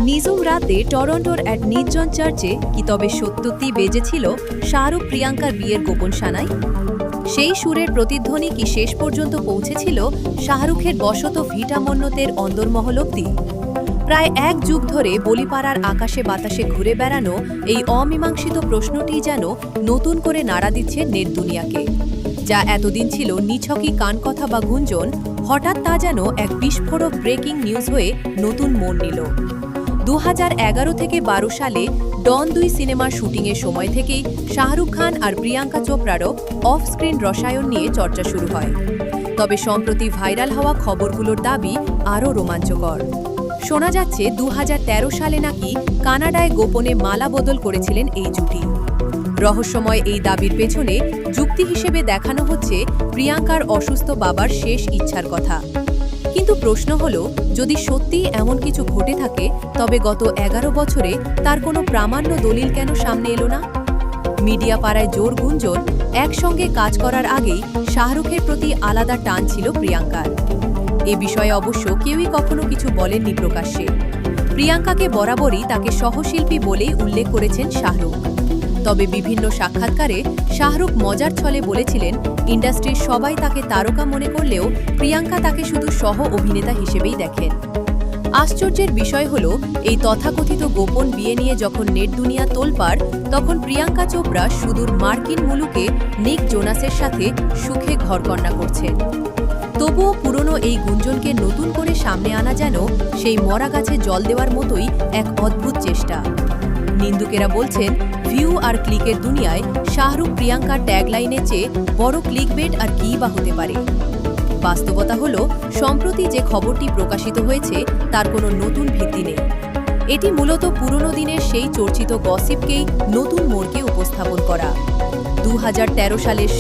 নিঝুম রাতে টরন্টোর এক নির্জন চার্চে কি তবে সত্যি বেজেছিল শাহরুখ প্রিয়াঙ্কার বিয়ের গোপন সানাই? সেই সুরের প্রতিধ্বনি কি শেষ পর্যন্ত পৌঁছেছিল শাহরুখের বশত ভিটা মন্নতের অন্দরমহল অবধি? প্রায় এক যুগ ধরে বলিপাড়ার আকাশে বাতাসে ঘুরে বেড়ানো এই অমীমাংসিত প্রশ্নটি যেন নতুন করে নাড়া দিচ্ছে নেট দুনিয়াকে। যা এতদিন ছিল নিছকই কানকথা বা গুঞ্জন, হঠাৎ তা যেন এক বিস্ফোরক ব্রেকিং নিউজ হয়ে নতুন মোড় নিল। 2011 থেকে 12 সালে ডন 2 সিনেমার শুটিংয়ের সময় থেকেই শাহরুখ খান আর প্রিয়াঙ্কা চোপড়ারও অফ স্ক্রিন রসায়ন নিয়ে চর্চা শুরু হয়। তবে সম্প্রতি ভাইরাল হওয়া খবরগুলোর দাবি আরও রোমাঞ্চকর। শোনা যাচ্ছে 2013 সালে নাকি কানাডায় গোপনে মালা বদল করেছিলেন এই জুটি। রহস্যময় এই দাবির পেছনে যুক্তি হিসেবে দেখানো হচ্ছে প্রিয়াঙ্কার অসুস্থ বাবার শেষ ইচ্ছার কথা। কিন্তু প্রশ্ন হলো, যদি সত্যিই এমন কিছু ঘটে থাকে, তবে গত 11 বছরে তার কোনো প্রামাণ্য দলিল কেন সামনে এলো না? মিডিয়া পাড়ায় জোর গুঞ্জন, একসঙ্গে কাজ করার আগেই শাহরুখের প্রতি আলাদা টান ছিল প্রিয়াঙ্কার। এ বিষয়ে অবশ্য কেউই কখনো কিছু বলেননি প্রকাশ্যে। প্রিয়াঙ্কাকে বরাবরই তাকে সহশিল্পী বলেই উল্লেখ করেছেন শাহরুখ। তবে বিভিন্ন সাক্ষাৎকারে শাহরুখ মজার ছলে বলেছিলেন, ইন্ডাস্ট্রির সবাই তাকে তারকা মনে করলেও প্রিয়াঙ্কা তাকে শুধু সহ অভিনেতা হিসেবেই দেখেন। আশ্চর্যের বিষয় হলো, এই তথাকথিত গোপন বিয়ে নিয়ে যখন নেট দুনিয়া তোলপাড়, তখন প্রিয়াঙ্কা চোপড়া সুদূর মার্কিন মুলুকে নিক জোনাসের সাথে সুখে ঘরকন্না করছেন। তবুও পুরনো এই গুঞ্জনকে নতুন করে সামনে আনা যেন সেই মরা গাছে জল দেওয়ার মতোই এক অদ্ভুত চেষ্টা। নিন্দুকেরা বলছেন, ভিউ আর ক্লিকের দুনিয়ায় শাহরুখ প্রিয়াঙ্কার ট্যাগলাইনের চেয়ে বড় ক্লিকবেট আর কী বা হতে পারে। বাস্তবতা হলো, সম্প্রতি যে খবরটি প্রকাশিত হয়েছে তার কোনো নতুন ভিত্তি নেই। এটি মূলত পুরনো দিনের সেই চর্চিত গসিপকেই নতুন মোড়কে উপস্থাপন করা। 2013 সালের